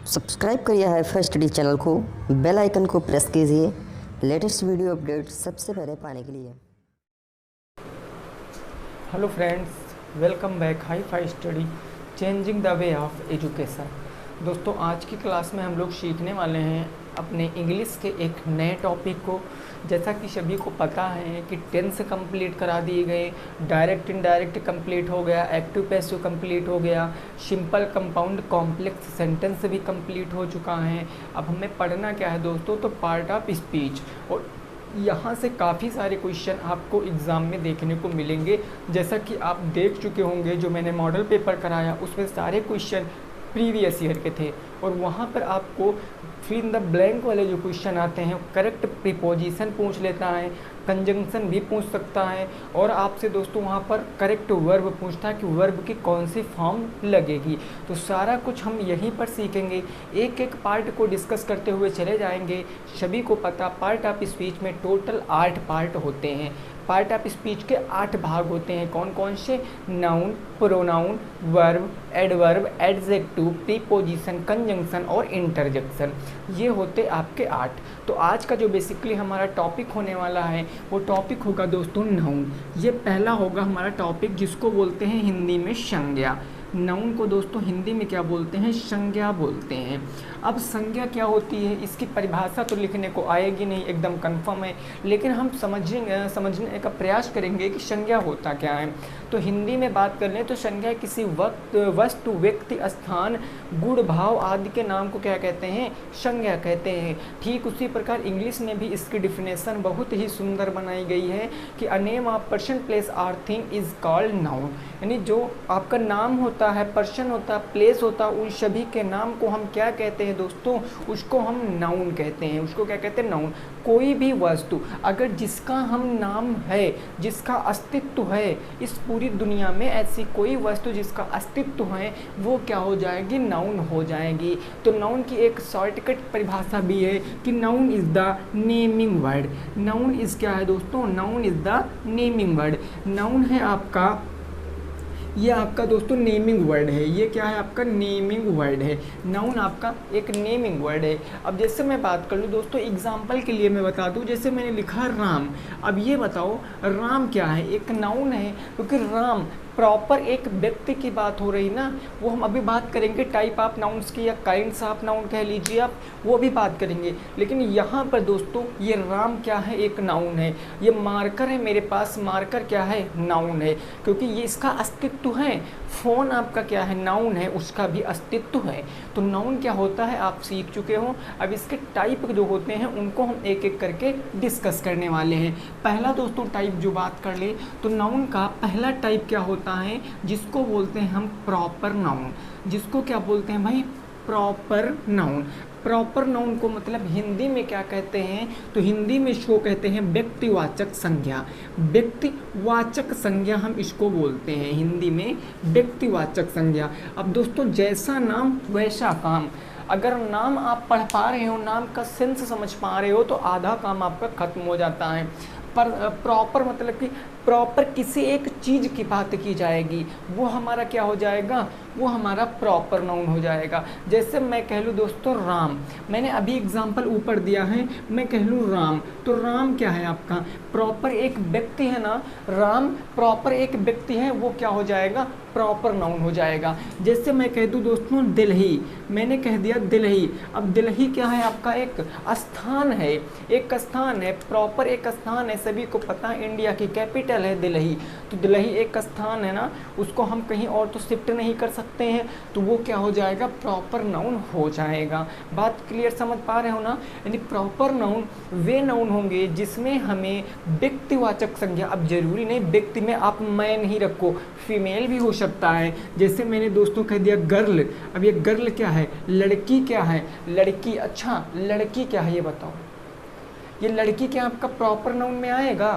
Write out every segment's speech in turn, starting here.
Subscribe करिए hifi study channel को, bell icon को प्रेस कीजिए लेटेस्ट वीडियो अपडेट सबसे पहले पाने के लिए। Hello friends, welcome back hifi study changing the way of education. दोस्तों, आज की क्लास में हम लोग सीखने वाले हैं अपने इंग्लिश के एक नए टॉपिक को। जैसा कि सभी को पता है कि 10 कंप्लीट करा दिए गए, डायरेक्ट इनडायरेक्ट कंप्लीट हो गया, एक्टिव पैसिव कंप्लीट हो गया, सिंपल कंपाउंड कॉम्प्लेक्स सेंटेंस भी कंप्लीट हो चुका है। अब हमें पढ़ना क्या है दोस्तों, तो पार्ट ऑफ स्पीच। और यहाँ से काफ़ी सारे क्वेश्चन आपको एग्ज़ाम में देखने को मिलेंगे। जैसा कि आप देख चुके होंगे, जो मैंने मॉडल पेपर कराया उसमें सारे क्वेश्चन प्रीवियस ईयर के थे, और वहाँ पर आपको फिल इन द ब्लैंक वाले जो क्वेश्चन आते हैं, करेक्ट प्रीपोजिशन पूछ लेता है, कंजंक्शन भी पूछ सकता है, और आपसे दोस्तों वहाँ पर करेक्ट वर्ब पूछता है कि वर्ब की कौन सी फॉर्म लगेगी। तो सारा कुछ हम यहीं पर सीखेंगे, एक एक पार्ट को डिस्कस करते हुए चले जाएंगे। सभी को पता पार्ट ऑफ स्पीच में टोटल 8 पार्ट होते हैं। पार्ट ऑफ स्पीच के 8 भाग होते हैं। कौन कौन से? Noun, pronoun, verb, adverb, adjective, preposition, conjunction और इंटरजेक्शन। ये होते आपके 8। तो आज का जो बेसिकली हमारा टॉपिक होने वाला है वो टॉपिक होगा दोस्तों नाउन। ये पहला होगा हमारा टॉपिक, जिसको बोलते हैं हिंदी में संज्ञा। नाउन को दोस्तों हिंदी में क्या बोलते हैं? संज्ञा बोलते हैं। अब संज्ञा क्या होती है, इसकी परिभाषा तो लिखने को आएगी नहीं, एकदम कंफर्म है, लेकिन हम समझने का प्रयास करेंगे कि संज्ञा होता क्या है। तो हिंदी में बात कर लें तो संज्ञा किसी वस्तु, व्यक्ति, स्थान, गुण, भाव आदि के नाम को क्या कहते हैं? संज्ञा कहते हैं। ठीक उसी प्रकार इंग्लिश में भी इसकी डिफिनेशन बहुत ही सुंदर बनाई गई है कि a name of person, place और थिंग इज कॉल्ड नाउन। यानी जो आपका नाम होता है, पर्सन होता है, प्लेस होता है, उन सभी के नाम को हम क्या कहते हैं दोस्तों? उसको हम नाउन कहते हैं। उसको क्या कहते हैं? नाउन। कोई भी वस्तु अगर जिसका हम नाम है, जिसका अस्तित्व है, इस पूरी दुनिया में ऐसी कोई वस्तु जिसका अस्तित्व है, वो क्या हो जाएगी? नाउन हो जाएगी। तो नाउन की एक शॉर्टकट परिभाषा भी है कि noun is the naming word. Noun is क्या है दोस्तों? Noun is the naming word. Noun है आपका, ये आपका दोस्तों नेमिंग वर्ड है। ये क्या है? आपका नेमिंग वर्ड है। नाउन आपका एक नेमिंग वर्ड है। अब जैसे मैं बात कर लूँ दोस्तों, एग्जाम्पल के लिए मैं बता दूँ, जैसे मैंने लिखा राम। अब ये बताओ राम क्या है? एक नाउन है, क्योंकि राम प्रॉपर एक व्यक्ति की बात हो रही ना। वो हम अभी बात करेंगे टाइप ऑफ नाउन्स की, या काइंड्स ऑफ नाउन कह लीजिए आप, वो भी बात करेंगे। लेकिन यहाँ पर दोस्तों ये राम क्या है? एक नाउन है। ये मार्कर है मेरे पास, मार्कर क्या है? नाउन है, क्योंकि ये इसका अस्तित्व है। फ़ोन आपका क्या है? नाउन है, उसका भी अस्तित्व है। तो नाउन क्या होता है आप सीख चुके हो। अब इसके टाइप जो होते हैं उनको हम एक एक करके डिस्कस करने वाले हैं। पहला दोस्तों टाइप जो बात कर ले तो नाउन का पहला टाइप क्या होता है, जिसको बोलते हैं हम प्रॉपर नाउन। जिसको क्या बोलते हैं भाई? Proper noun. प्रॉपर नाउन को मतलब हिंदी में क्या कहते हैं? तो हिंदी में इसको कहते हैं व्यक्तिवाचक संज्ञा। व्यक्तिवाचक संज्ञा हम इसको बोलते हैं हिंदी में, व्यक्तिवाचक संज्ञा। अब दोस्तों जैसा नाम वैसा काम। अगर नाम आप पढ़ पा रहे हो, नाम का सेंस समझ पा रहे हो, तो आधा काम आपका खत्म हो जाता है। पर प्रॉपर मतलब कि प्रॉपर किसी एक चीज़ की बात की जाएगी, वो हमारा क्या हो जाएगा? वो हमारा प्रॉपर नाउन हो जाएगा। जैसे मैं कह लूँ दोस्तों राम, मैंने अभी एग्जांपल ऊपर दिया है, मैं कह लूँ राम, तो राम क्या है आपका? प्रॉपर एक व्यक्ति है ना, राम प्रॉपर एक व्यक्ति है, वो क्या हो जाएगा? प्रॉपर नाउन हो जाएगा। जैसे मैं कह दूँ दोस्तों दिल्ली, मैंने कह दिया दिल्ली। अब दिल्ली क्या है? आपका एक स्थान है, एक स्थान है, प्रॉपर एक स्थान है। सभी को पता है इंडिया की कैपिटल है दिल्ली। तो दिल्ली एक स्थान है ना, उसको हम कहीं और तो शिफ्ट नहीं कर सकते हैं, तो वो क्या हो जाएगा? प्रॉपर नाउन हो जाएगा। बात क्लियर समझ पा रहे हो ना? यानी प्रॉपर नाउन वे नाउन होंगे जिसमें हमें व्यक्तिवाचक संज्ञा, अब जरूरी नहीं व्यक्ति में आप मैं नहीं रखो, फीमेल भी हो सकता है। जैसे मैंने दोस्तों कह दिया गर्ल। अब ये गर्ल क्या है? लड़की क्या है? लड़की। अच्छा लड़की क्या है ये बताओ? ये लड़की क्या आपका प्रॉपर नाउन में आएगा?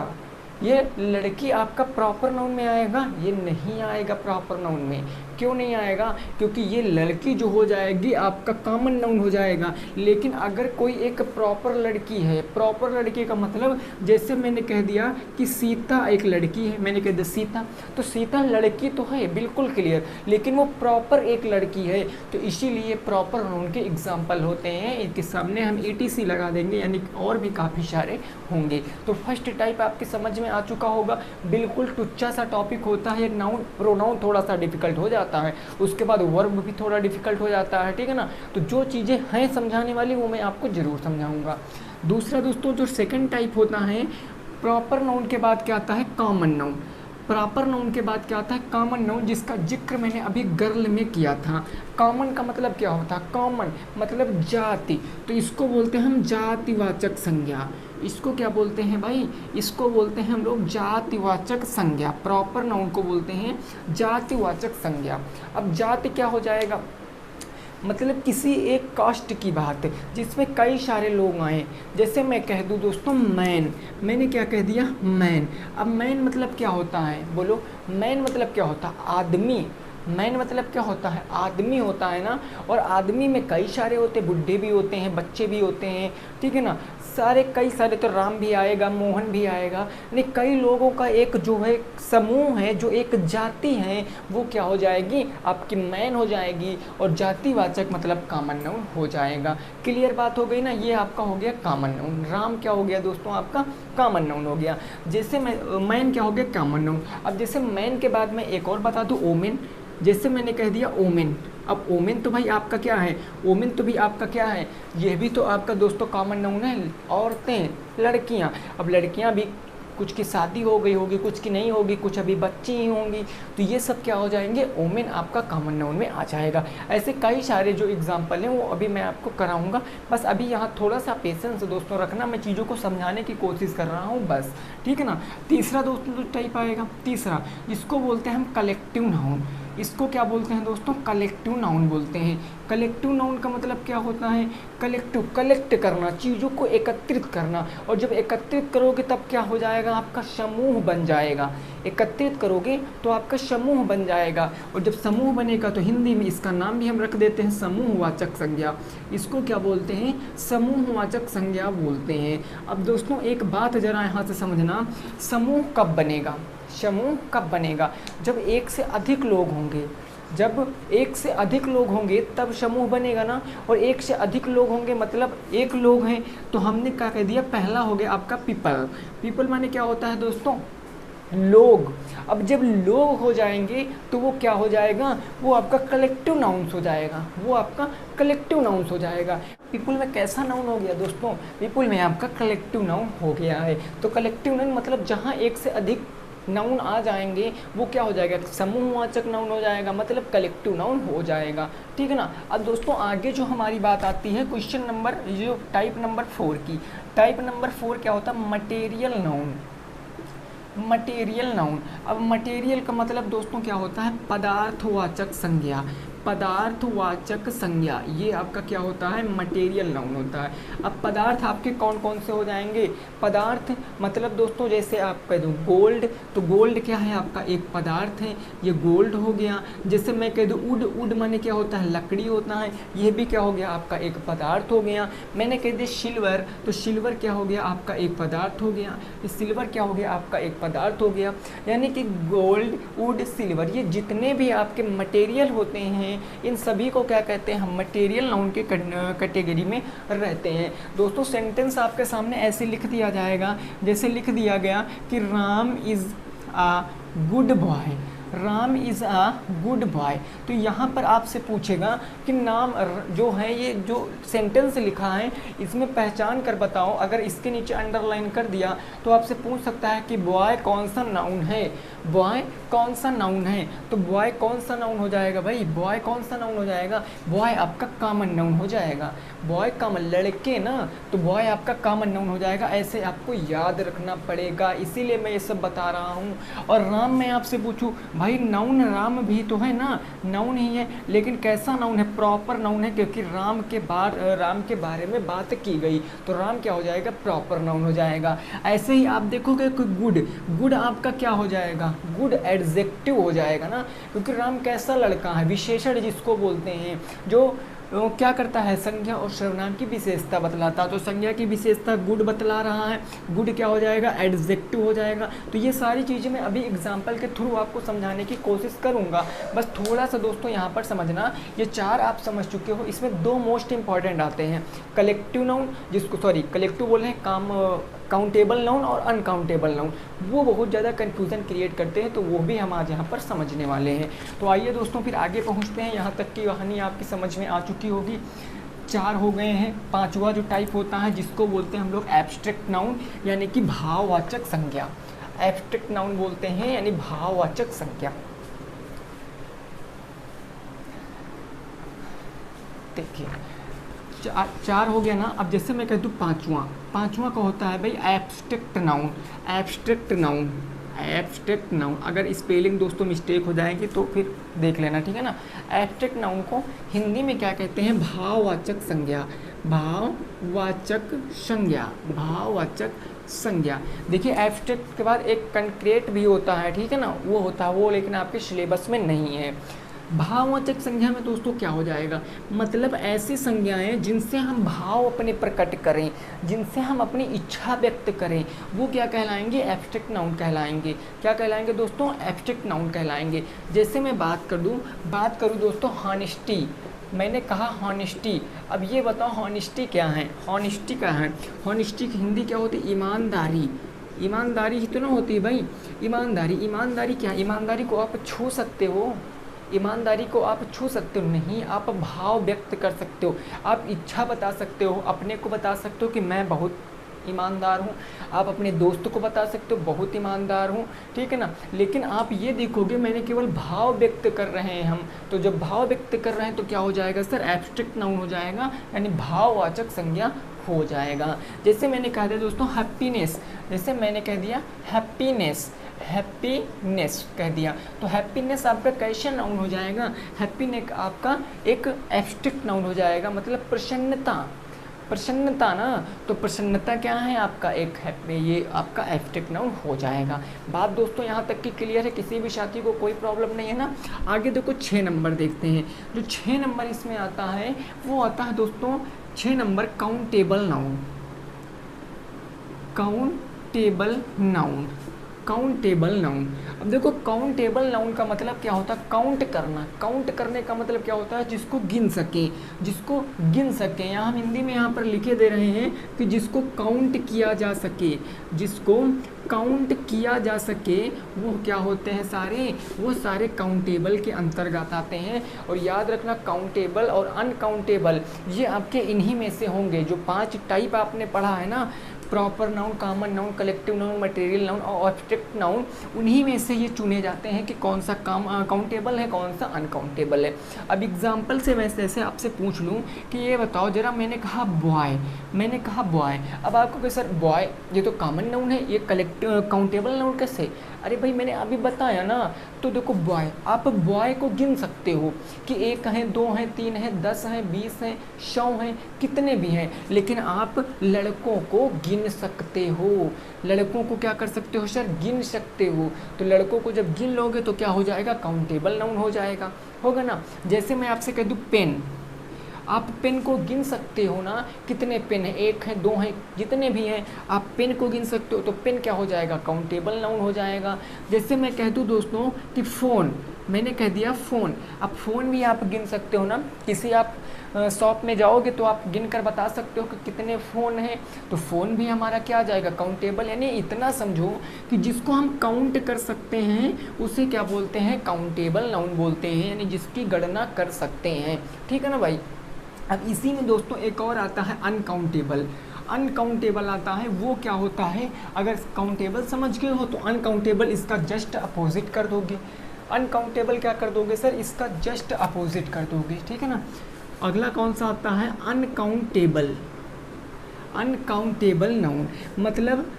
ये लड़की आपका प्रॉपर नाउन में आएगा? ये नहीं आएगा प्रॉपर नाउन में। क्यों नहीं आएगा? क्योंकि ये लड़की जो हो जाएगी आपका कॉमन नाउन हो जाएगा। लेकिन अगर कोई एक प्रॉपर लड़की है, प्रॉपर लड़की का मतलब जैसे मैंने कह दिया कि सीता एक लड़की है, मैंने कह दिया सीता, तो सीता लड़की तो है, बिल्कुल क्लियर, लेकिन वो प्रॉपर एक लड़की है, तो इसीलिए प्रॉपर नाउन के एग्जाम्पल होते हैं। इनके सामने हम ETC लगा देंगे, यानी और भी काफ़ी सारे होंगे। तो फर्स्ट टाइप आपके समझ में आ चुका होगा। बिल्कुल टुच्चा सा टॉपिक होता है, नाउन प्रोनाउन थोड़ा सा डिफिकल्ट हो जाता है, उसके बाद वर्ब भी थोड़ा डिफिकल्ट हो जाता है, ठीक है ना। तो जो चीज़ें हैं समझाने वाली वो मैं आपको ज़रूर समझाऊंगा। दूसरा दोस्तों जो सेकंड टाइप होता है, प्रॉपर नाउन के बाद क्या आता है? Common noun. प्रॉपर नाउन के बाद क्या आता है? कॉमन नाउन, जिसका जिक्र मैंने अभी गर्ल में किया था। कॉमन का मतलब क्या होता है? कॉमन मतलब जाति, तो इसको बोलते हैं हम जातिवाचक संज्ञा। इसको क्या बोलते हैं भाई? इसको बोलते हैं हम लोग जातिवाचक संज्ञा। प्रॉपर नाउन को बोलते हैं जातिवाचक संज्ञा। अब जाति क्या हो जाएगा? मतलब किसी एक कास्ट की बात है जिसमें कई सारे लोग आए। जैसे मैं कह दूं दोस्तों मैन, मैंने क्या कह दिया? मैन। अब मैन मतलब क्या होता है? बोलो, मैन मतलब क्या होता है? आदमी। मैन मतलब क्या होता है? आदमी होता है ना। और आदमी में कई सारे होते हैं, बुढ़े भी होते हैं, बच्चे भी होते हैं, ठीक है ना, सारे कई सारे। तो राम भी आएगा, मोहन भी आएगा, यानी कई लोगों का एक जो है समूह है, जो एक जाति है, वो क्या हो जाएगी? आपकी मैन हो जाएगी। और जातिवाचक मतलब कॉमन नाउन हो जाएगा। क्लियर बात हो गई ना? ये आपका हो गया कॉमन नाउन। राम क्या हो गया दोस्तों? आपका कॉमन नाउन हो गया। जैसे मैन क्या हो गया? Common noun. अब जैसे मैन के बाद मैं एक और बता दूँ, ओमेन। जैसे मैंने कह दिया ओमेन। अब ओमेन तो भाई आपका क्या है? ओमेन तो भी आपका क्या है? यह भी तो आपका दोस्तों कॉमन नाउन है। औरतें, लड़कियां। अब लड़कियां भी कुछ की शादी हो गई होगी, कुछ की नहीं होगी, कुछ अभी बच्ची ही होंगी, तो ये सब क्या हो जाएंगे? ओमेन आपका कॉमन नाउन में आ जाएगा। ऐसे कई सारे जो एग्जाम्पल हैं वो अभी मैं आपको कराऊंगा। बस अभी यहाँ थोड़ा सा पेशेंस दोस्तों रखना, मैं चीज़ों को समझाने की कोशिश कर रहा हूँ बस, ठीक है ना। तीसरा दोस्तों जो टाइप आएगा, तीसरा, इसको बोलते हैं हम कलेक्टिव नाउन। इसको क्या बोलते हैं दोस्तों? कलेक्टिव नाउन बोलते हैं। कलेक्टिव नाउन का मतलब क्या होता है? कलेक्टिव, कलेक्ट करना, चीज़ों को एकत्रित करना। और जब एकत्रित करोगे तब क्या हो जाएगा? आपका समूह बन जाएगा। एकत्रित करोगे तो आपका समूह बन जाएगा। और जब समूह बनेगा तो हिंदी में इसका नाम भी हम रख देते हैं समूहवाचक संज्ञा। इसको क्या बोलते हैं? समूहवाचक संज्ञा बोलते हैं। अब दोस्तों एक बात ज़रा यहाँ से समझना, समूह कब बनेगा? समूह कब बनेगा? जब एक से अधिक लोग होंगे। जब एक से अधिक लोग होंगे तब समूह बनेगा ना। और एक से अधिक लोग होंगे मतलब एक लोग हैं, तो हमने क्या कह दिया? पहला हो गया आपका पीपल। पीपल माने क्या होता है दोस्तों? लोग। अब जब लोग हो जाएंगे तो वो क्या हो जाएगा? वो आपका कलेक्टिव नाउन्स हो जाएगा। वो आपका कलेक्टिव नाउन्स हो जाएगा। पीपल में कैसा नाउन हो गया दोस्तों? पीपल में आपका कलेक्टिव नाउन हो गया है। तो कलेक्टिव नाउन मतलब जहाँ एक से अधिक नाउन आ जाएंगे वो क्या हो जाएगा? समूहवाचक नाउन हो जाएगा, मतलब कलेक्टिव नाउन हो जाएगा, ठीक है ना। अब दोस्तों आगे जो हमारी बात आती है क्वेश्चन नंबर, जो टाइप नंबर 4 की। टाइप नंबर 4 क्या होता है? Material noun. Material noun. अब मटेरियल का मतलब दोस्तों क्या होता है? पदार्थवाचक संज्ञा। पदार्थवाचक संज्ञा, ये आपका क्या होता है? मटेरियल नाउन होता है। अब पदार्थ आपके कौन कौन से हो जाएंगे? पदार्थ मतलब दोस्तों जैसे आप कह दूँ गोल्ड, तो गोल्ड क्या है? आपका एक पदार्थ है, ये गोल्ड हो गया। जैसे मैं कह दूँ वुड, वुड माने क्या होता है? लकड़ी होता है, ये भी क्या हो गया? आपका एक पदार्थ हो गया। मैंने कह दिया सिल्वर, तो सिल्वर क्या हो गया? आपका एक पदार्थ हो गया। सिल्वर क्या हो गया? आपका एक पदार्थ हो गया। यानी कि गोल्ड, वुड, सिल्वर, ये जितने भी आपके मटेरियल होते हैं इन सभी को क्या कहते हैं? हम मटेरियल नाउन के कैटेगरी में रहते हैं। दोस्तों सेंटेंस आपके सामने ऐसे लिख दिया जाएगा, जैसे लिख दिया गया कि Ram is a good boy. Ram is a good boy. तो यहाँ पर आपसे पूछेगा कि नाम जो है, ये जो सेंटेंस लिखा है इसमें पहचान कर बताओ। अगर इसके नीचे अंडरलाइन कर दिया तो आपसे पूछ सकता है कि बॉय कौन सा नाउन है? बॉय कौन सा नाउन है? तो बॉय कौन सा नाउन हो जाएगा भाई? बॉय कौन सा नाउन हो जाएगा? बॉय आपका कॉमन नाउन हो जाएगा। बॉय कॉमन, लड़के ना, तो बॉय आपका कॉमन नाउन हो जाएगा। ऐसे आपको याद रखना पड़ेगा, इसीलिए मैं ये सब बता रहा हूँ। और राम मैं आपसे पूछूँ भाई नाउन राम भी तो है ना, नाउन ही है, लेकिन कैसा नाउन है, प्रॉपर नाउन है, क्योंकि राम के बारे में बात की गई, तो राम क्या हो जाएगा, प्रॉपर नाउन हो जाएगा। ऐसे ही आप देखोगे कि गुड आपका क्या हो जाएगा, गुड एडजेक्टिव हो जाएगा ना, क्योंकि राम कैसा लड़का है, विशेषण जिसको बोलते हैं, जो क्या करता है, संज्ञा और सर्वनाम की विशेषता बतलाता, तो संज्ञा की विशेषता गुड बतला रहा है, गुड क्या हो जाएगा, एडजेक्टिव हो जाएगा। तो ये सारी चीज़ें मैं अभी एग्जांपल के थ्रू आपको समझाने की कोशिश करूंगा, बस थोड़ा सा दोस्तों यहाँ पर समझना। ये 4 आप समझ चुके हो, इसमें 2 मोस्ट इंपॉर्टेंट आते हैं, कलेक्टिव नाउन, कलेक्टिव बोल रहे हैं, काउंटेबल नाउन और अनकाउंटेबल नाउन, वो बहुत ज़्यादा कन्फ्यूज़न क्रिएट करते हैं, तो वो भी हम आज यहाँ पर समझने वाले हैं। तो आइए दोस्तों फिर आगे पहुँचते हैं, यहाँ तक की कहानी आपकी समझ में आ चुकी होगी। 4 हो गए हैं, 5वां जो टाइप होता है जिसको बोलते हैं हम लोग एब्स्ट्रैक्ट नाउन, यानी कि भाववाचक संज्ञा। एब्स्ट्रैक्ट नाउन बोलते हैं यानी भाववाचक संज्ञा। देखिए 4 हो गया ना, अब जैसे मैं कह दूँ 5वां का होता है भाई एब्स्ट्रैक्ट नाउन। अगर स्पेलिंग दोस्तों मिस्टेक हो जाएंगे तो फिर देख लेना, ठीक है ना। एब्स्ट्रैक्ट नाउन को हिंदी में क्या कहते हैं, भाववाचक संज्ञा। देखिए एब्स्ट्रैक्ट के बाद एक कंक्रीट भी होता है, ठीक है ना, वो लेकिन आपके सिलेबस में नहीं है। भाववाचक संज्ञा में दोस्तों क्या हो जाएगा, मतलब ऐसी संज्ञाएं जिनसे हम भाव अपने प्रकट करें, जिनसे हम अपनी इच्छा व्यक्त करें, वो क्या कहलाएंगे, एब्स्ट्रैक्ट नाउन कहलाएंगे। क्या कहलाएंगे दोस्तों, एब्स्ट्रैक्ट नाउन कहलाएंगे। जैसे मैं बात करूँ दोस्तों हॉनेस्टी, मैंने कहा हॉनेस्टी, अब ये बताओ हॉनेस्टी क्या है, हॉनेस्टी की हिंदी क्या होती है, ईमानदारी ही तो ना होती है भाई, ईमानदारी क्या, ईमानदारी को आप छू सकते हो, नहीं, आप भाव व्यक्त कर सकते हो, आप इच्छा बता सकते हो, अपने को बता सकते हो कि मैं बहुत ईमानदार हूँ, आप अपने दोस्त को बता सकते हो बहुत ईमानदार हूँ, ठीक है ना। लेकिन आप ये देखोगे मैंने केवल भाव व्यक्त कर रहे हैं हम, तो जब भाव व्यक्त कर रहे हैं तो क्या हो जाएगा सर, एब्स्ट्रैक्ट नाउन हो जाएगा, यानी भाववाचक संज्ञा हो जाएगा। जैसे मैंने कहा था दोस्तों हैप्पीनेस, जैसे मैंने कह दिया हैप्पीनेस कह दिया, तो हैप्पीनेस आपका कैसे नाउन हो जाएगा, हैप्पीनेस आपका एक एब्स्ट्रैक्ट नाउन हो जाएगा, मतलब प्रसन्नता ना, तो प्रसन्नता क्या है आपका एक ये आपका एब्स्ट्रैक्ट नाउन हो जाएगा। बात दोस्तों यहाँ तक की क्लियर है, किसी भी साथी को कोई प्रॉब्लम नहीं है ना। आगे देखो 6 नंबर देखते हैं, जो 6 नंबर इसमें आता है वो आता है दोस्तों 6 नंबर काउंटेबल नाउन। अब देखो काउंटेबल नाउन का मतलब क्या होता है, काउंट करने का मतलब क्या होता है, जिसको गिन सके। यहाँ हम हिंदी में यहाँ पर लिखे दे रहे हैं कि जिसको काउंट किया जा सके, वो क्या होते हैं, वो सारे काउंटेबल के अंतर्गत आते हैं। और याद रखना काउंटेबल और अनकाउंटेबल ये आपके इन्हीं में से होंगे, जो 5 टाइप आपने पढ़ा है ना, proper noun, common noun, collective noun, material noun और एब्स्ट्रैक्ट नाउन, उन्हीं में से ये चुने जाते हैं कि कौन सा काउंटेबल है, कौन सा अनकाउंटेबल है। अब एग्जांपल से वैसे ऐसे आपसे पूछ लूँ कि ये बताओ जरा, मैंने कहा बॉय, अब आपको कि सर बॉय ये तो कॉमन नाउन है, ये काउंटेबल नाउन कैसे, अरे भाई मैंने अभी बताया ना। तो देखो बॉय, आप बॉय को गिन सकते हो कि 1 है, 2 है, 3 है, 10 है, 20 है, 100 है, कितने भी हैं, लेकिन आप लड़कों को गिन सकते हो, लड़कों को क्या कर सकते हो सर, गिन सकते हो। तो लड़कों को जब गिन लोगे तो क्या हो जाएगा, काउंटेबल नाउन होगा ना। जैसे मैं आपसे कह दूँ पेन, आप पेन को गिन सकते हो ना, कितने पेन है, 1 है, 2 है, जितने भी हैं आप पेन को गिन सकते हो, तो पेन क्या हो जाएगा, काउंटेबल नाउन हो जाएगा। जैसे मैं कह दूँ दोस्तों कि फ़ोन, मैंने कह दिया फ़ोन, अब फ़ोन भी आप गिन सकते हो ना, किसी आप शॉप में जाओगे तो आप गिन कर बता सकते हो कि कितने फ़ोन हैं, तो फ़ोन भी हमारा क्या आ जाएगा, काउंटेबल। यानी इतना समझो कि जिसको हम काउंट कर सकते हैं उसे क्या बोलते हैं, काउंटेबल नाउन बोलते हैं, यानी जिसकी गणना कर सकते हैं, ठीक है ना भाई। अब इसी में दोस्तों एक और आता है अनकाउंटेबल आता है, वो क्या होता है, अगर काउंटेबल समझ गए हो तो अनकाउंटेबल इसका जस्ट अपोजिट कर दोगे। अनकाउंटेबल क्या कर दोगे सर, इसका जस्ट अपोजिट कर दोगे, ठीक है ना। अगला कौन सा आता है, अनकाउंटेबल नाउन, मतलब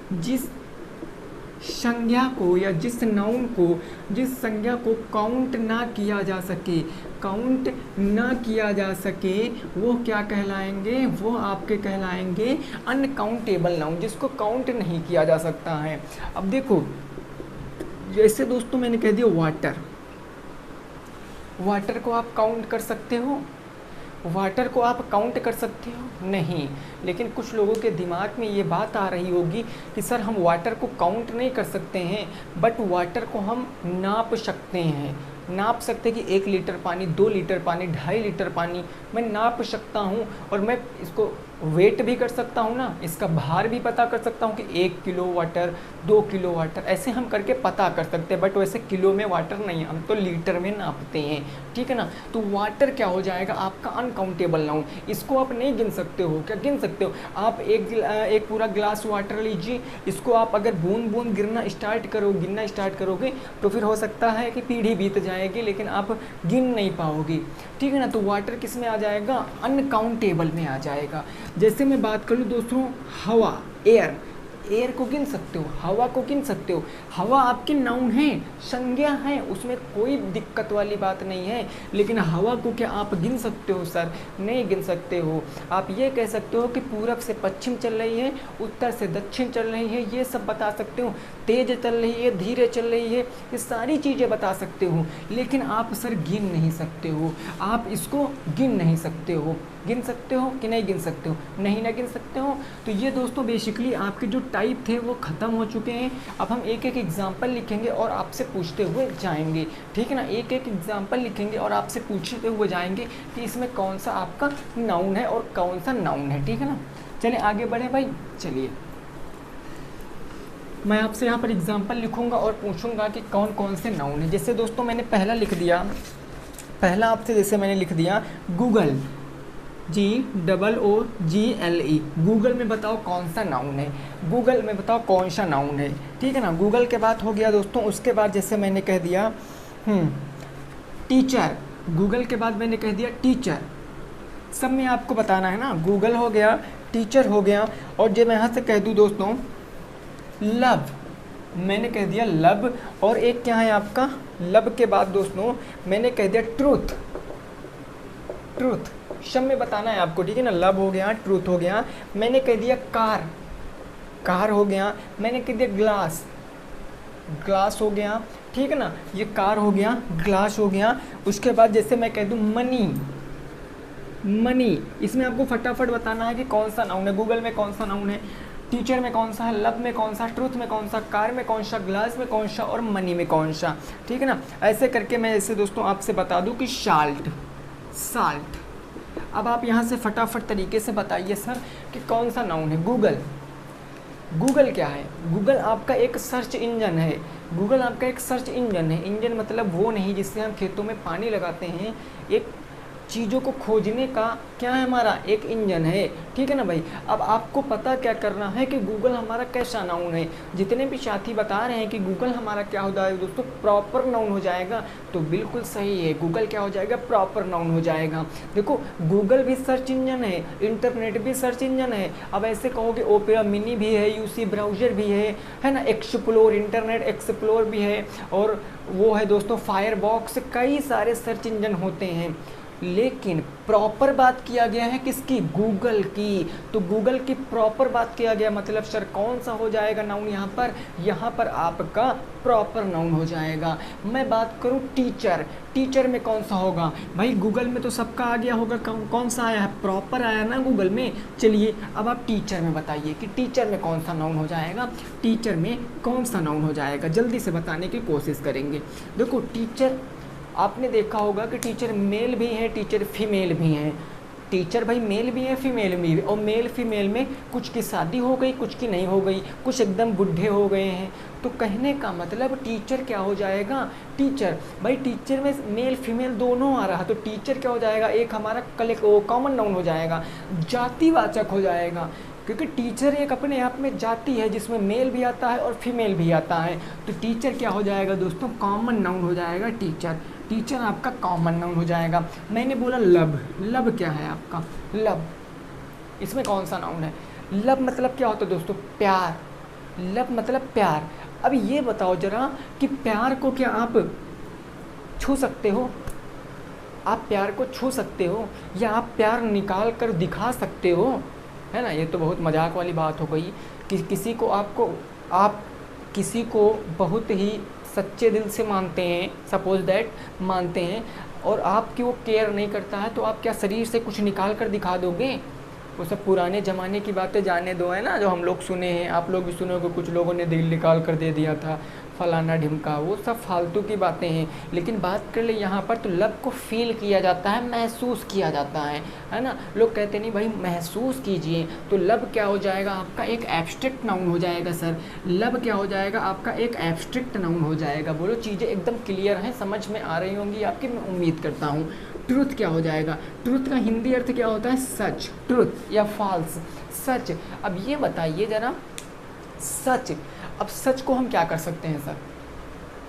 संज्ञा को या जिस नाउन को, जिस संज्ञा को काउंट ना किया जा सके, काउंट ना किया जा सके, वो क्या कहलाएंगे, वो आपके कहलाएंगे अनकाउंटेबल नाउन, जिसको काउंट नहीं किया जा सकता है। अब देखो जैसे दोस्तों मैंने कह दिया वाटर, वाटर को आप काउंट कर सकते हो, वाटर को आप काउंट कर सकते हो? नहीं। लेकिन कुछ लोगों के दिमाग में ये बात आ रही होगी कि सर हम वाटर को काउंट नहीं कर सकते हैं, बट वाटर को हम नाप सकते हैं। नाप सकते कि 1 लीटर पानी, 2 लीटर पानी, 2.5 लीटर पानी मैं नाप सकता हूँ, और मैं इसको वेट भी कर सकता हूँ ना, इसका भार भी पता कर सकता हूँ कि 1 किलो वाटर, 2 किलो वाटर, ऐसे हम करके पता कर सकते हैं। बट वैसे किलो में वाटर नहीं, हम तो लीटर में नापते हैं, ठीक है ना। तो वाटर क्या हो जाएगा आपका अनकाउंटेबल नाउन, इसको आप नहीं गिन सकते हो। क्या गिन सकते हो आप? एक पूरा ग्लास वाटर लीजिए, इसको आप अगर बूंद बूंद गिनना स्टार्ट करोगे तो फिर हो सकता है कि पीढ़ी बीत जाएगी, लेकिन आप गिन नहीं पाओगे, ठीक है ना। तो वाटर किस में आ जाएगा? अनकाउंटेबल में आ जाएगा। जैसे मैं बात करूँ दोस्तों हवा, एयर, एयर को गिन सकते हो, हवा को गिन सकते हो। हवा आपकी नाउन है, संज्ञा है, उसमें कोई दिक्कत वाली बात नहीं है। लेकिन हवा को क्या आप गिन सकते हो सर? नहीं गिन सकते हो। आप ये कह सकते हो कि पूरब से पश्चिम चल रही है, उत्तर से दक्षिण चल रही है, ये सब बता सकते हो। तेज चल रही है, धीरे चल रही है, ये सारी चीज़ें बता सकते हो। लेकिन आप सर गिन नहीं सकते हो, आप इसको गिन नहीं सकते हो। गिन सकते हो कि नहीं गिन सकते हो? नहीं ना गिन सकते हो। तो ये दोस्तों बेसिकली आपके जो टाइप थे वो ख़त्म हो चुके हैं। अब हम एक एक एग्जाम्पल लिखेंगे और आपसे पूछते हुए जाएंगे, ठीक है ना। एक एक एग्जाम्पल लिखेंगे और आपसे पूछते हुए जाएंगे कि इसमें कौन सा आपका नाउन है और कौन सा नाउन है, ठीक है ना। चलिए आगे बढ़े भाई। चलिए मैं आपसे यहाँ पर एग्जाम्पल लिखूँगा और पूछूंगा कि कौन कौन से नाउन है। जैसे दोस्तों मैंने पहला लिख दिया, पहला आपसे जैसे मैंने लिख दिया गूगल, GOOGLE, गूगल में बताओ कौन सा नाउन है, गूगल में बताओ कौन सा नाउन है, ठीक है ना। गूगल के बाद हो गया दोस्तों, उसके बाद जैसे मैंने कह दिया टीचर, गूगल के बाद मैंने कह दिया टीचर। सब में आपको बताना है ना, गूगल हो गया, टीचर हो गया, और जब मैं यहाँ से कह दूँ दोस्तों लव, मैंने कह दिया लब, और एक क्या है आपका लब के बाद दोस्तों मैंने कह दिया ट्रूथ, ट्रूथ शब्द में बताना है आपको, ठीक है ना। लब हो गया, ट्रूथ हो गया, मैंने कह दिया कार, कार हो गया, मैंने कह दिया ग्लास, ग्लास हो गया, ठीक है ना। ये कार हो गया, ग्लास हो गया। उसके बाद जैसे मैं कह दूँ मनी, मनी, इसमें आपको फटाफट बताना है कि कौन सा नाउन है। गूगल में कौन सा नाउन है, टीचर में कौन सा है, लब में कौन सा, ट्रूथ में कौन सा, कार में कौन सा, ग्लास में कौन सा, और मनी में कौन सा, ठीक है ना। ऐसे करके मैं ऐसे दोस्तों आपसे बता दूं कि साल्ट, साल्ट। अब आप यहाँ से फटाफट तरीके से बताइए सर कि कौन सा नाउन है। गूगल, गूगल क्या है? गूगल आपका एक सर्च इंजन है, गूगल आपका एक सर्च इंजन है। इंजन मतलब वो नहीं जिससे हम खेतों में पानी लगाते हैं, एक चीज़ों को खोजने का क्या है हमारा एक इंजन है, ठीक है ना भाई। अब आपको पता क्या करना है कि गूगल हमारा कैसा नाउन है। जितने भी साथी बता रहे हैं कि गूगल हमारा क्या हो जाएगा दोस्तों, प्रॉपर नाउन हो जाएगा, तो बिल्कुल सही है, गूगल क्या हो जाएगा, प्रॉपर नाउन हो जाएगा। देखो गूगल भी सर्च इंजन है, इंटरनेट भी सर्च इंजन है। अब ऐसे कहोगे ओपेरा मिनी भी है, यूसी ब्राउज़र भी है ना, एक्सप्लोर, इंटरनेट एक्सप्लोर भी है, और वो है दोस्तों फायरबॉक्स, कई सारे सर्च इंजन होते हैं। लेकिन प्रॉपर बात किया गया है किसकी, गूगल की। तो गूगल की प्रॉपर बात किया गया, मतलब सर कौन सा हो जाएगा नाउन यहाँ पर आपका प्रॉपर नाउन हो जाएगा। मैं बात करूँ टीचर, टीचर में कौन सा होगा भाई, गूगल में तो सबका आ गया होगा, कौन सा आया है, प्रॉपर आया ना गूगल में। चलिए अब आप टीचर में बताइए कि टीचर में कौन सा नाउन हो जाएगा, टीचर में कौन सा नाउन हो जाएगा, जल्दी से बताने की कोशिश करेंगे। देखो टीचर आपने देखा होगा कि टीचर मेल भी है, टीचर फीमेल भी हैं। टीचर भाई मेल भी है, फीमेल भी है, और मेल फीमेल में कुछ की शादी हो गई, कुछ की नहीं हो गई, कुछ एकदम बुढ़े हो गए हैं। तो कहने का मतलब टीचर क्या हो जाएगा, टीचर भाई टीचर में मेल फीमेल दोनों आ रहा, तो टीचर क्या हो जाएगा, एक हमारा कॉमन नाउन हो जाएगा, जातिवाचक हो जाएगा। क्योंकि टीचर एक अपने आप में जाति है जिसमें मेल भी आता है और फीमेल भी आता है। तो टीचर क्या हो जाएगा दोस्तों, कॉमन नाउन हो जाएगा टीचर, टीचर आपका कॉमन नाउन हो जाएगा। मैंने बोला लब, लब क्या है आपका, लब, इसमें कौन सा नाउन है। लब मतलब क्या होता है दोस्तों, प्यार, लब मतलब प्यार। अब ये बताओ जरा कि प्यार को क्या आप छू सकते हो? आप प्यार को छू सकते हो या आप प्यार निकाल कर दिखा सकते हो? है ना, ये तो बहुत मजाक वाली बात हो गई कि आप किसी को बहुत ही सच्चे दिल से मानते हैं, सपोज दैट मानते हैं, और आपकी वो केयर नहीं करता है, तो आप क्या शरीर से कुछ निकाल कर दिखा दोगे? वो सब पुराने ज़माने की बातें जाने दो, है ना, जो हम लोग सुने हैं, आप लोग भी सुने होंगे, कुछ लोगों ने दिल निकाल कर दे दिया था, फलाना ढिमका, वो सब फालतू की बातें हैं। लेकिन बात कर ले यहाँ पर, तो लव को फील किया जाता है, महसूस किया जाता है ना। लोग कहते नहीं भाई महसूस कीजिए, तो लव क्या हो जाएगा आपका? एक एब्स्ट्रैक्ट नाउन हो जाएगा सर। लव क्या हो जाएगा आपका? एक एब्स्ट्रैक्ट नाउन हो जाएगा। बोलो चीज़ें एकदम क्लियर हैं, समझ में आ रही होंगी आपकी, मैं उम्मीद करता हूँ। ट्रुथ क्या हो जाएगा? ट्रुथ का हिंदी अर्थ क्या होता है? सच, ट्रुथ या फॉल्स, सच। अब ये बताइए जरा, सच, अब सच को हम क्या कर सकते हैं सर?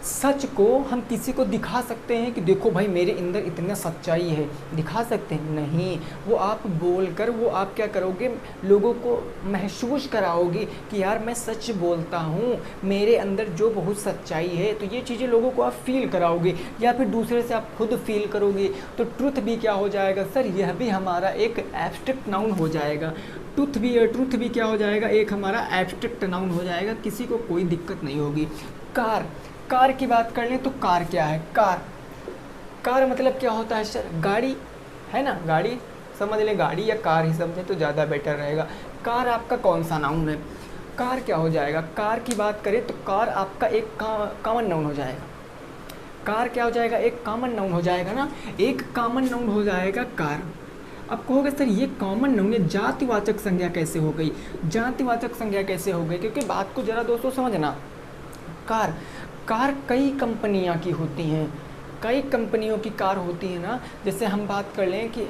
सच को हम किसी को दिखा सकते हैं कि देखो भाई मेरे अंदर इतना सच्चाई है, दिखा सकते हैं? नहीं, वो आप बोलकर, वो आप क्या करोगे, लोगों को महसूस कराओगे कि यार मैं सच बोलता हूँ, मेरे अंदर जो बहुत सच्चाई है, तो ये चीज़ें लोगों को आप फील कराओगे, या फिर दूसरे से आप खुद फील करोगे। तो ट्रुथ भी क्या हो जाएगा सर? यह भी हमारा एक एब्स्ट्रैक्ट नाउन हो जाएगा। ट्रुथ भी क्या हो जाएगा? एक हमारा एब्स्ट्रैक्ट नाउन हो जाएगा, किसी को कोई दिक्कत नहीं होगी। कार की बात कर लें तो कार क्या है? कार मतलब क्या होता है सर? गाड़ी, है ना, गाड़ी समझ लें, गाड़ी या कार ही समझें तो ज़्यादा बेटर रहेगा। कार आपका कौन सा नाउन है? कार क्या हो जाएगा? कार की बात करें तो कार आपका एक कॉमन नाउन हो जाएगा। कार क्या हो जाएगा? एक कॉमन नाउन हो जाएगा ना, एक कॉमन नाउन हो जाएगा कार। अब कहोगे सर ये कॉमन नाउन है, जातिवाचक संज्ञा कैसे हो गई? जातिवाचक संज्ञा कैसे हो गई? क्योंकि बात को ज़रा दोस्तों समझना, कार कई कंपनियां की होती हैं, कई कंपनियों की कार होती है ना। जैसे हम बात कर लें कि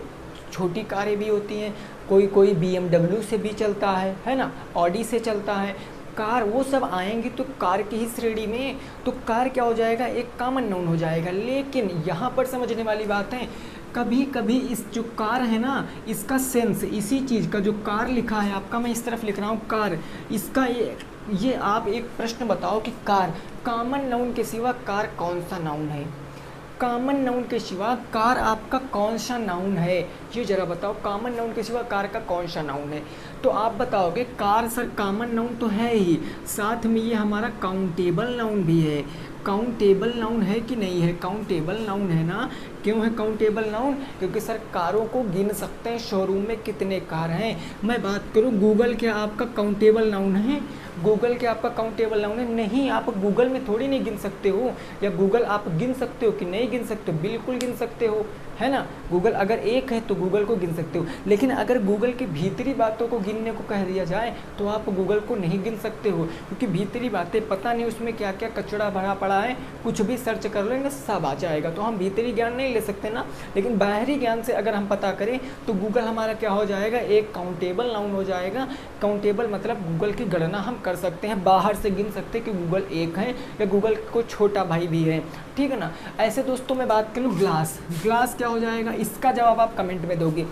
छोटी कारें भी होती हैं, कोई BMW से भी चलता है ना, ऑडी से चलता है कार, वो सब आएंगी तो कार की ही श्रेणी में, तो कार क्या हो जाएगा? एक कॉमन नाउन हो जाएगा। लेकिन यहाँ पर समझने वाली बात है, कभी कभी इस जो कार है ना, इसका सेंस, इसी चीज़ का जो कार लिखा है आपका, मैं इस तरफ लिख रहा हूँ कार, इसका ये आप एक प्रश्न बताओ कि कार, कॉमन नाउन के सिवा कार कौन सा नाउन है? कॉमन नाउन के सिवा कार आपका कौन सा नाउन है? ये जरा बताओ, कॉमन नाउन के सिवा कार का कौन सा नाउन है? तो आप बताओगे कार सर कॉमन नाउन तो है ही, साथ में ये हमारा काउंटेबल नाउन भी है। काउंटेबल नाउन है कि नहीं है? काउंटेबल नाउन है ना। क्यों है काउंटेबल नाउन? क्योंकि सर कारों को गिन सकते हैं, शोरूम में कितने कार हैं। मैं बात करूं गूगल क्या आपका काउंटेबल नाउन है? गूगल क्या आपका काउंटेबल नाउन है? नहीं, आप गूगल में थोड़ी नहीं गिन सकते हो, या गूगल आप गिन सकते हो कि नहीं गिन सकते हो? बिल्कुल गिन सकते हो, है ना। गूगल अगर एक है तो गूगल को गिन सकते हो, लेकिन अगर गूगल की भीतरी बातों को गिनने को कह दिया जाए तो आप गूगल को नहीं गिन सकते हो, क्योंकि भीतरी बातें पता नहीं उसमें क्या क्या कचरा भरा पड़ा है, कुछ भी सर्च कर लेंगे सब आ जाएगा, तो हम भीतरी ज्ञान नहीं ले सकते ना। लेकिन बाहरी ज्ञान से अगर हम पता करें तो गूगल हमारा क्या हो जाएगा? एक काउंटेबल नाउन हो जाएगा। काउंटेबल मतलब गूगल की गणना हम कर सकते हैं, बाहर से गिन सकते हैं कि गूगल एक है या गूगल को छोटा भाई भी है, ठीक है ना। ऐसे दोस्तों मैं बात करूँ ग्लास क्या हो जाएगा? इसका जवाब आप कमेंट में दोगे।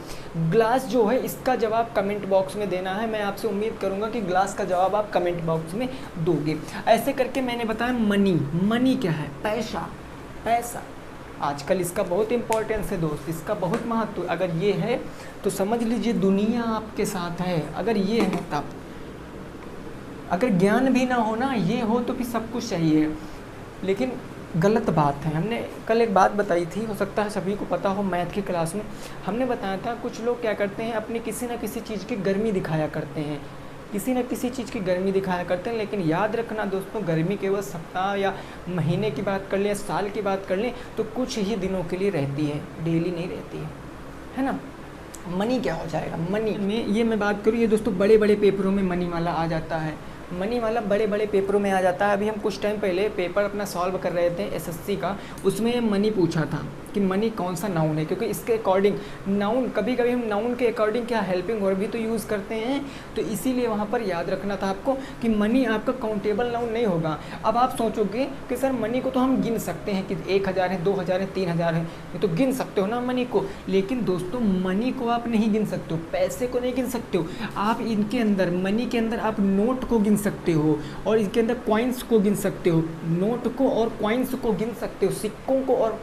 ग्लास जो है इसका जवाब कमेंट बॉक्स में देना है, मैं आपसे उम्मीद करूंगा कि ग्लास का जवाब आप कमेंट बॉक्स में दोगे। ऐसे करके मैंने बताया मनी क्या है? पैसा। आजकल इसका बहुत इंपॉर्टेंस है दोस्त, इसका बहुत महत्व। अगर ये है तो समझ लीजिए दुनिया आपके साथ है, अगर ये है तब। अगर ज्ञान भी ना हो ना, ये हो तो फिर सब कुछ सही है, लेकिन गलत बात है। हमने कल एक बात बताई थी, हो सकता है सभी को पता हो, मैथ की क्लास में हमने बताया था कुछ लोग क्या करते हैं, अपनी किसी न किसी चीज़ की गर्मी दिखाया करते हैं, किसी न किसी चीज़ की गर्मी दिखाया करते हैं। लेकिन याद रखना दोस्तों, गर्मी केवल सप्ताह या महीने की बात कर लें, साल की बात कर लें तो कुछ ही दिनों के लिए रहती है, डेली नहीं रहती है ना। मनी क्या हो जाएगा? मनी में ये मैं बात करूँ, ये दोस्तों बड़े बड़े पेपरों में मनी वाला आ जाता है, मनी वाला बड़े बड़े पेपरों में आ जाता है। अभी हम कुछ टाइम पहले पेपर अपना सॉल्व कर रहे थे एसएससी का, उसमें मनी पूछा था, कि मनी कौन सा नाउन है, क्योंकि इसके अकॉर्डिंग नाउन, कभी कभी हम नाउन के अकॉर्डिंग क्या हेल्पिंग वर्ब भी तो यूज़ करते हैं, तो इसीलिए वहाँ पर याद रखना था आपको कि मनी आपका काउंटेबल नाउन नहीं होगा। अब आप सोचोगे कि सर मनी को तो हम गिन सकते हैं कि 1000 है, 2000 है, 3000 है, ये तो गिन सकते हो ना मनी को, लेकिन दोस्तों मनी को आप नहीं गिन सकते हो, पैसे को नहीं गिन सकते हो। आप इनके अंदर, मनी के अंदर आप नोट को गिन सकते हो और इसके अंदर कॉइन्स को गिन सकते हो, नोट को और कॉइन्स को गिन सकते हो, सिक्कों को और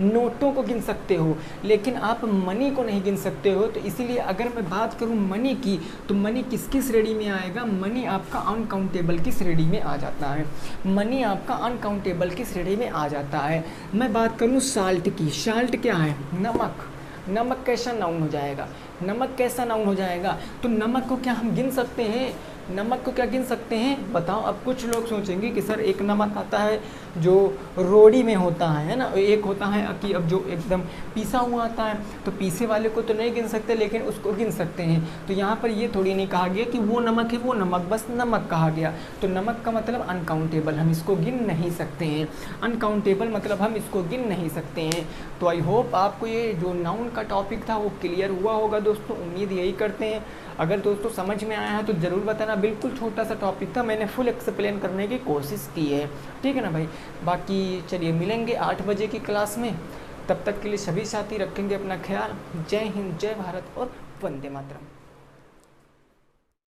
नोटों को गिन सकते हो, लेकिन आप मनी को नहीं गिन सकते हो। तो इसीलिए अगर मैं बात करूं मनी की, तो मनी किस श्रेणी में आएगा, मनी आपका अनकाउंटेबल की श्रेणी में आ जाता है, मनी आपका अनकाउंटेबल की श्रेणी में आ जाता है। मैं बात करूं साल्ट की, साल्ट क्या है, नमक, नमक कैसा नाउन हो जाएगा, नमक कैसा नाउन हो जाएगा, तो नमक को क्या हम गिन सकते हैं, नमक को क्या गिन सकते हैं बताओ। अब कुछ लोग सोचेंगे कि सर एक नमक आता है जो रोड़ी में होता है ना, एक होता है कि अब जो एकदम पीसा हुआ आता है, तो पीसे वाले को तो नहीं गिन सकते लेकिन उसको गिन सकते हैं। तो यहाँ पर ये थोड़ी नहीं कहा गया कि वो नमक है वो नमक, बस नमक कहा गया, तो नमक का मतलब अनकाउंटेबल, हम इसको गिन नहीं सकते हैं, अनकाउंटेबल मतलब हम इसको गिन नहीं सकते हैं। तो आई होप आपको ये जो नाउन का टॉपिक था वो क्लियर हुआ होगा दोस्तों, उम्मीद यही करते हैं। अगर दोस्तों समझ में आया है तो ज़रूर बताना, बिल्कुल छोटा सा टॉपिक था, मैंने फुल एक्सप्लेन करने की कोशिश की है, ठीक है ना भाई। बाकी चलिए मिलेंगे 8 बजे की क्लास में, तब तक के लिए सभी साथी रखेंगे अपना ख्याल। जय हिंद, जय भारत और वंदे मातरम।